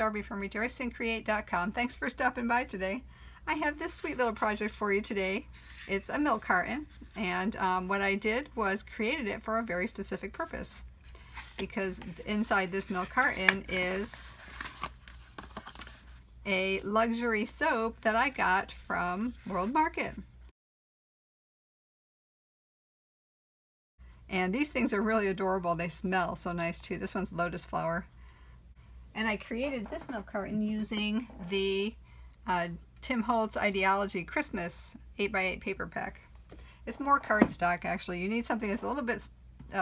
Darby from rejoiceandcreate.com. Thanks for stopping by today. I have this sweet little project for you today. It's a milk carton, and what I did was created it for a very specific purpose, because inside this milk carton is a luxury soap that I got from World Market. And these things are really adorable. They smell so nice too. This one's lotus flower. And I created this milk carton using the Tim Holtz Ideology Christmas 8x8 paper pack. It's more cardstock actually. You need something that's a little bit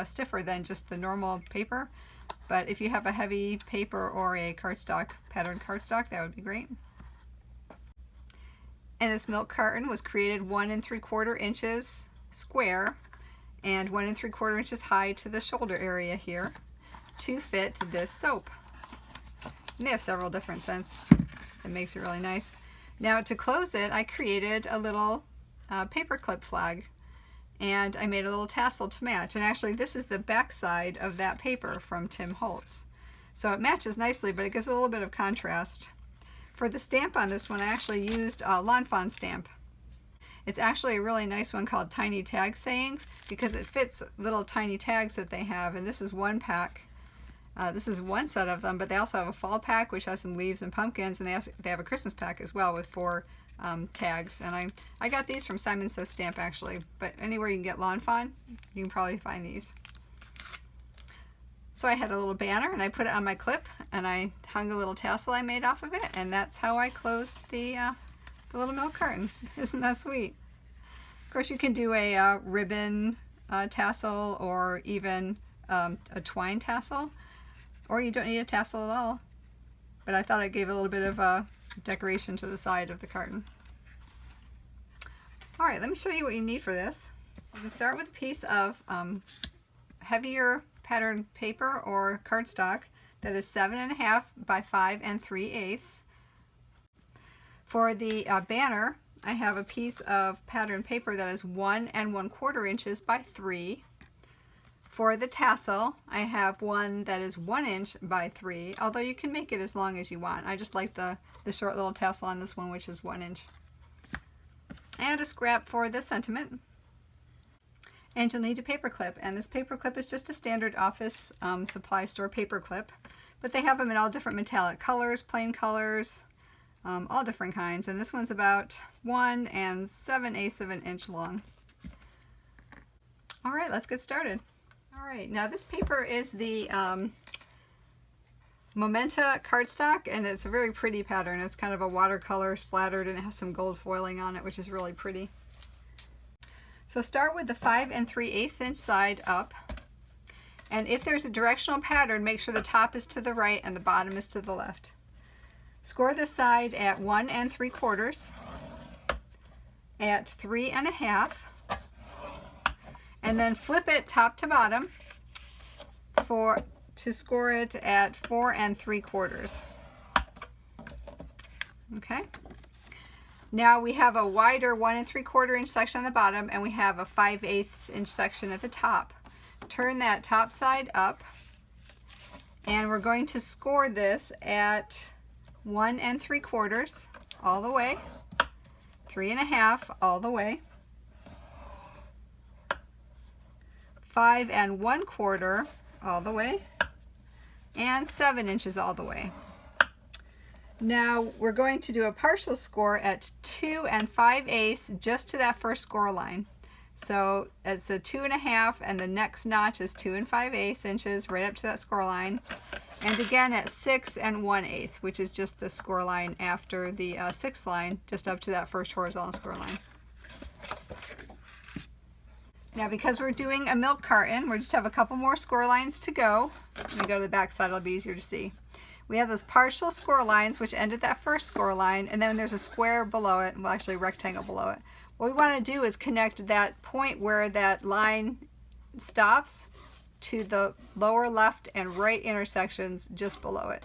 stiffer than just the normal paper. But if you have a heavy paper or a cardstock, patterned cardstock, that would be great. And this milk carton was created 1 3/4 inches square and 1 3/4 inches high to the shoulder area here to fit this soap. And they have several different scents. It makes it really nice. Now to close it, I created a little paperclip flag, and I made a little tassel to match. And actually this is the back side of that paper from Tim Holtz. So it matches nicely, but it gives a little bit of contrast. For the stamp on this one, I actually used a Lawn Fawn stamp. It's actually a really nice one called Tiny Tag Sayings, because it fits little tiny tags that they have. And this is one pack. This is one set of them, but they also have a fall pack which has some leaves and pumpkins, and they have a Christmas pack as well with 4 tags. And I got these from Simon Says Stamp actually, but anywhere you can get Lawn Fawn, you can probably find these. So I had a little banner and I put it on my clip, and I hung a little tassel I made off of it, and that's how I closed the little milk carton. Isn't that sweet? Of course you can do a ribbon tassel, or even a twine tassel, or you don't need a tassel at all. But I thought it gave a little bit of decoration to the side of the carton. Alright, let me show you what you need for this. You can start with a piece of heavier patterned paper or cardstock that is 7.5 by 5 3/8. For the banner, I have a piece of patterned paper that is 1 1/4 inches by 3. For the tassel, I have one that is 1 inch by 3, although you can make it as long as you want. I just like the short little tassel on this one, which is 1 inch. And a scrap for the sentiment. And you'll need a paper clip, and this paper clip is just a standard office supply store paper clip, but they have them in all different metallic colors, plain colors, all different kinds, and this one's about 1 7/8 of an inch long. Alright, let's get started. Alright, now this paper is the Momenta cardstock, and it's a very pretty pattern. It's kind of a watercolor splattered, and it has some gold foiling on it, which is really pretty. So start with the 5 3/8 inch side up, and if there's a directional pattern, make sure the top is to the right and the bottom is to the left. Score the side at 1 3/4, at 3 1/2, and then flip it top to bottom to score it at 4 3/4. Okay. Now we have a wider 1 3/4 inch section on the bottom, and we have a 5/8 inch section at the top. Turn that top side up, and we're going to score this at 1 3/4 all the way, 3 1/2 all the way, 5 1/4 all the way, and 7 inches all the way. Now we're going to do a partial score at 2 5/8 just to that first score line. So it's a 2 1/2, and the next notch is 2 5/8 inches right up to that score line. And again at 6 1/8, which is just the score line after the 6th line, just up to that first horizontal score line. Now because we're doing a milk carton, we just have a couple more score lines to go. Let me go to the back side, it'll be easier to see. We have those partial score lines which end at that first score line, and then there's a square below it, well actually a rectangle below it. What we want to do is connect that point where that line stops to the lower left and right intersections just below it.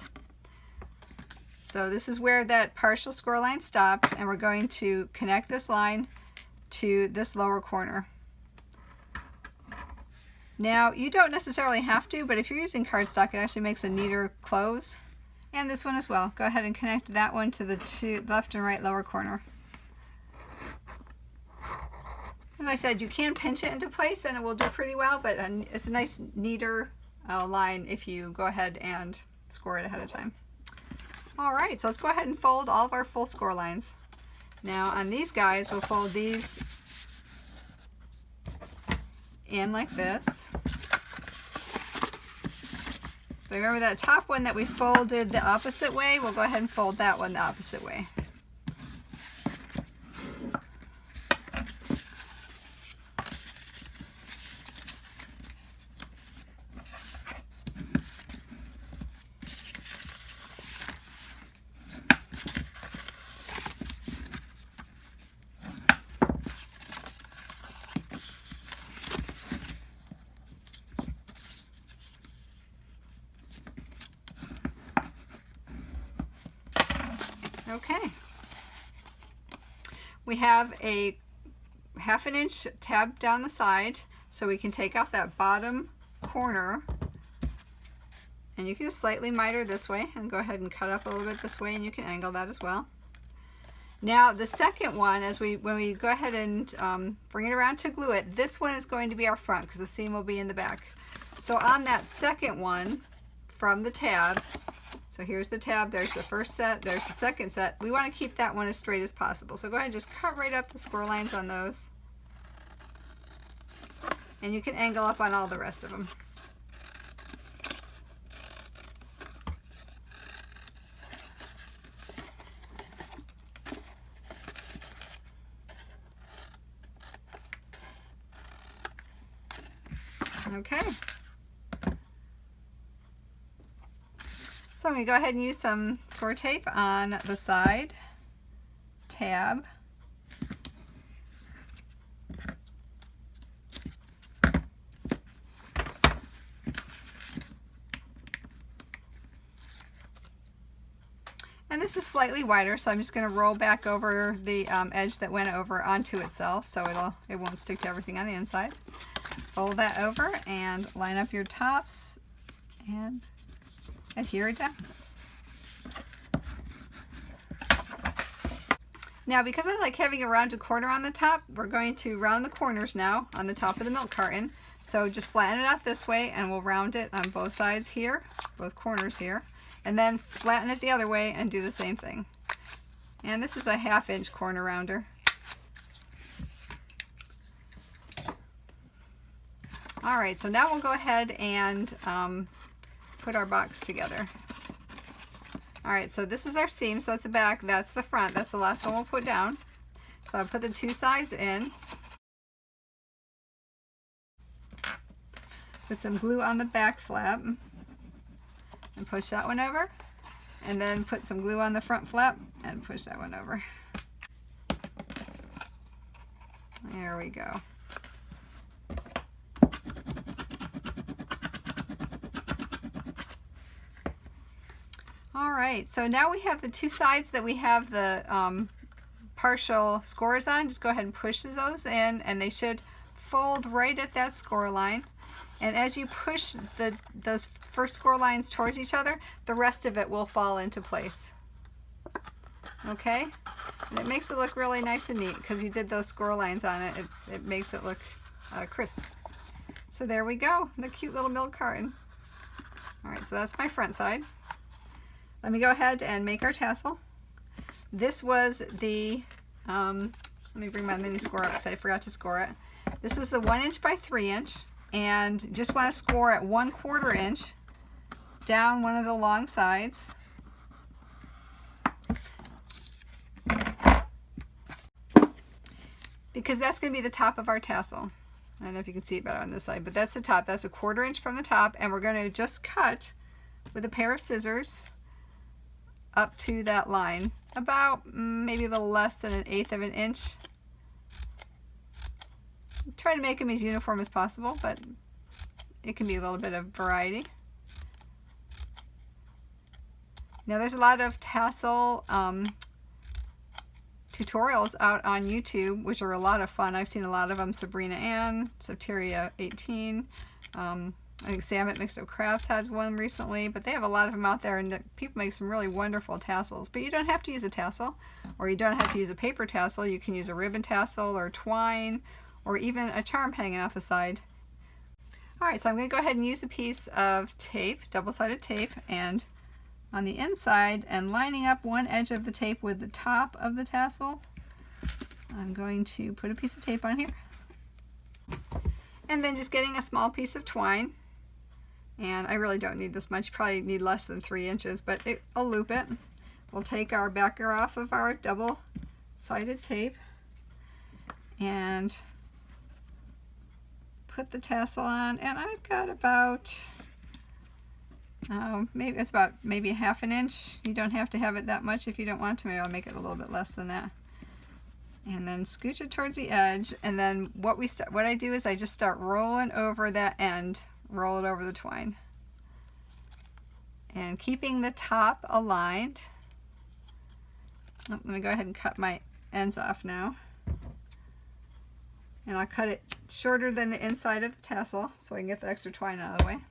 So this is where that partial score line stopped, and we're going to connect this line to this lower corner. Now you don't necessarily have to, but if you're using cardstock, it actually makes a neater close. And this one as well. Go ahead and connect that one to the left and right lower corner. As I said, you can pinch it into place and it will do pretty well, but it's a nice, neater line if you go ahead and score it ahead of time. All right, so let's go ahead and fold all of our full score lines. Now on these guys, we'll fold these in like this. But remember that top one that we folded the opposite way, we'll go ahead and fold that one the opposite way. Okay, we have a 1/2 inch tab down the side, so we can take off that bottom corner, and you can just slightly miter this way and go ahead and cut up a little bit this way, and you can angle that as well. Now the second one, when we go ahead and bring it around to glue it, this one is going to be our front because the seam will be in the back. So on that second one from the tab, so here's the tab, there's the first set, there's the second set. We want to keep that one as straight as possible. So go ahead and just cut right up the score lines on those. And you can angle up on all the rest of them. Okay. So I'm going to go ahead and use some score tape on the side tab. And this is slightly wider, so I'm just going to roll back over the edge that went over onto itself, so it won't stick to everything on the inside. Fold that over and line up your tops and adhere it down. Now, because I like having a rounded corner on the top, we're going to round the corners now on the top of the milk carton. So just flatten it out this way and we'll round it on both sides here, both corners here, and then flatten it the other way and do the same thing. And this is a 1/2 inch corner rounder. All right, so now we'll go ahead and put our box together. All right, so this is our seam, so that's the back, that's the front, that's the last one we'll put down. So I'll put the two sides in. Put some glue on the back flap and push that one over. And then put some glue on the front flap and push that one over. There we go. All right, so now we have the two sides that we have the partial scores on. Just go ahead and push those in and they should fold right at that score line. And as you push those first score lines towards each other, the rest of it will fall into place. Okay? And it makes it look really nice and neat because you did those score lines on it. It makes it look crisp. So there we go, the cute little milk carton. All right, so that's my front side. Let me go ahead and make our tassel. This was the, let me bring my mini score up because I forgot to score it. This was the 1 inch by 3 inch, and just want to score at 1/4 inch down one of the long sides. Because that's going to be the top of our tassel. I don't know if you can see it better on this side, but that's the top. That's a 1/4 inch from the top, and we're going to just cut with a pair of scissors up to that line, about maybe a little less than 1/8 of an inch. Try to make them as uniform as possible, but it can be a little bit of variety. Now there's a lot of tassel tutorials out on YouTube, which are a lot of fun. I've seen a lot of them. Sabrina Ann, Soteria 18. I think Salmon Mixed Up Crafts had one recently, but they have a lot of them out there, and people make some really wonderful tassels. But you don't have to use a tassel, or you don't have to use a paper tassel. You can use a ribbon tassel or twine, or even a charm hanging off the side. Alright, so I'm going to go ahead and use a piece of tape, double-sided tape, and on the inside, and lining up one edge of the tape with the top of the tassel, I'm going to put a piece of tape on here. And then just getting a small piece of twine. And I really don't need this much, probably need less than 3 inches, but I'll loop it. We'll take our backer off of our double-sided tape and put the tassel on, and I've got about, maybe it's about maybe 1/2 inch. You don't have to have it that much if you don't want to. Maybe I'll make it a little bit less than that. And then scooch it towards the edge, and then what I do is I just start rolling over that end. Roll it over the twine and keeping the top aligned. Let me go ahead and cut my ends off now, and I'll cut it shorter than the inside of the tassel so I can get the extra twine out of the way.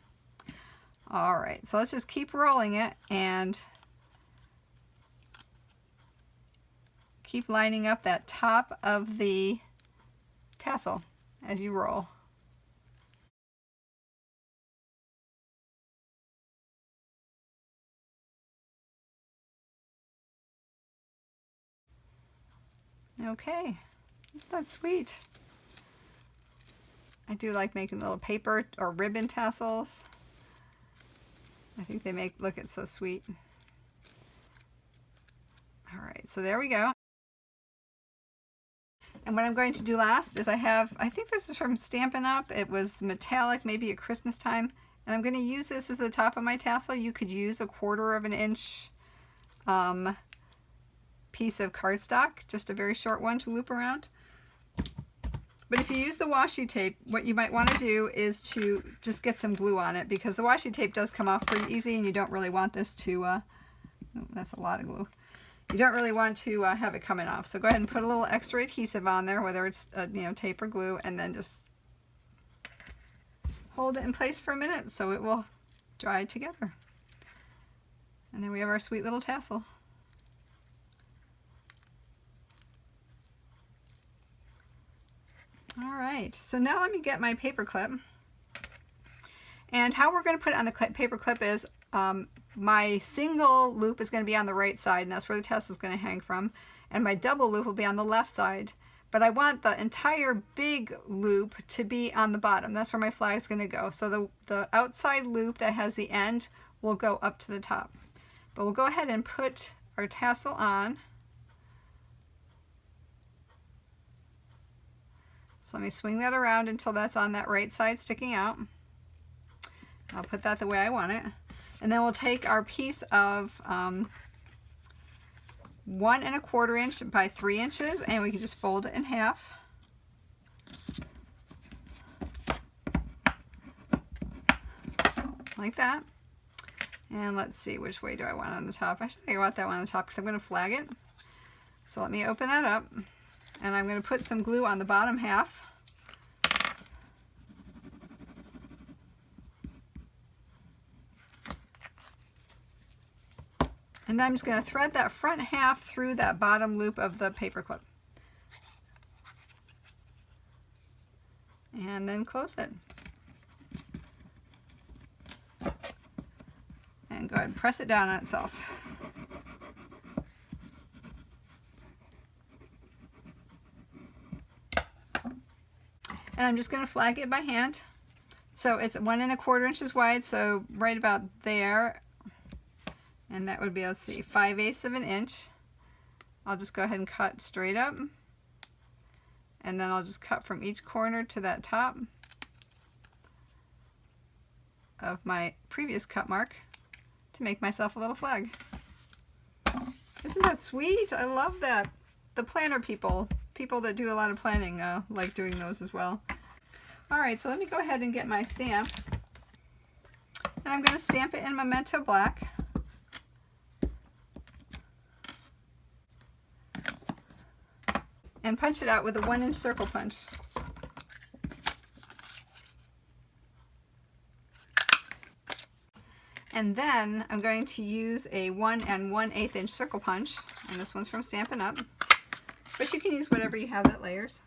Alright, so let's just keep rolling it and keep lining up that top of the tassel as you roll. Okay, isn't that sweet? I do like making little paper or ribbon tassels. I think they look it so sweet. Alright, so there we go. And what I'm going to do last is I think this is from Stampin' Up. It was metallic, maybe at Christmas time. And I'm going to use this as the top of my tassel. You could use a 1/4 inch piece of cardstock, just a very short one to loop around. But if you use the washi tape, what you might want to do is to just get some glue on it, because the washi tape does come off pretty easy, and you don't really want this to, oh, that's a lot of glue. You don't really want to have it coming off. So go ahead and put a little extra adhesive on there, whether it's tape or glue, and then just hold it in place for a minute so it will dry together. And then we have our sweet little tassel. Alright, so now let me get my paper clip. And how we're going to put it on the paper clip is my single loop is going to be on the right side, and that's where the tassel is going to hang from. And my double loop will be on the left side. But I want the entire big loop to be on the bottom. That's where my flag is going to go. So the outside loop that has the end will go up to the top. But we'll go ahead and put our tassel on. So let me swing that around until that's on that right side sticking out. I'll put that the way I want it. And then we'll take our piece of 1 1/4 inch by 3 inches, and we can just fold it in half. Like that. And let's see, which way do I want on the top? I think I want that one on the top because I'm going to flag it. So let me open that up. And I'm going to put some glue on the bottom half. And then I'm just going to thread that front half through that bottom loop of the paper clip. And then close it. And go ahead and press it down on itself. And I'm just going to flag it by hand. So it's 1 1/4 inches wide, so right about there. And that would be, let's see, 5/8 of an inch. I'll just go ahead and cut straight up. And then I'll just cut from each corner to that top of my previous cut mark to make myself a little flag. Isn't that sweet? I love that. The planner people that do a lot of planning like doing those as well. Alright, so let me go ahead and get my stamp. And I'm going to stamp it in Memento Black. And punch it out with a 1-inch circle punch. And then I'm going to use a 1 1/8 inch circle punch, and this one's from Stampin' Up. But you can use whatever you have that layers.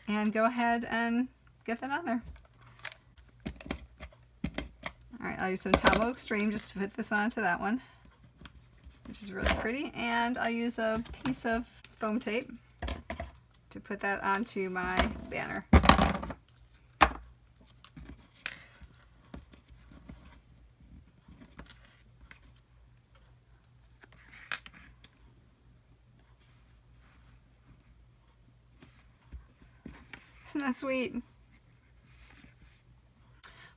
And go ahead and get that on there. Alright, I'll use some Tombow Extreme just to put this one onto that one, which is really pretty. And I'll use a piece of foam tape to put that onto my banner. Isn't that sweet?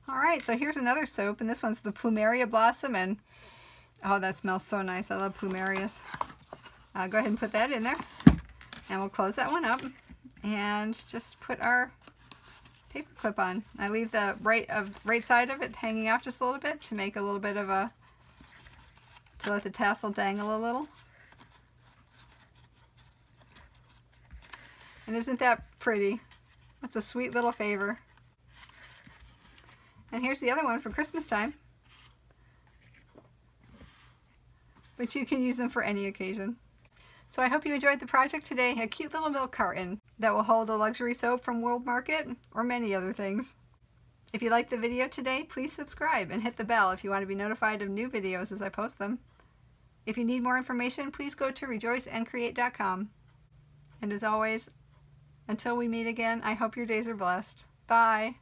Alright, so here's another soap, and this one's the Plumeria Blossom, and oh, that smells so nice. I love plumerias. Go ahead and put that in there, and we'll close that one up and just put our paper clip on. I leave the right side of it hanging out just a little bit to make a little bit of a, to let the tassel dangle a little. And isn't that pretty? That's a sweet little favor. And here's the other one for Christmas time. But you can use them for any occasion. So I hope you enjoyed the project today. A cute little milk carton that will hold a luxury soap from World Market or many other things. If you liked the video today, please subscribe and hit the bell if you want to be notified of new videos as I post them. If you need more information, please go to rejoiceandcreate.com. And as always, until we meet again, I hope your days are blessed. Bye!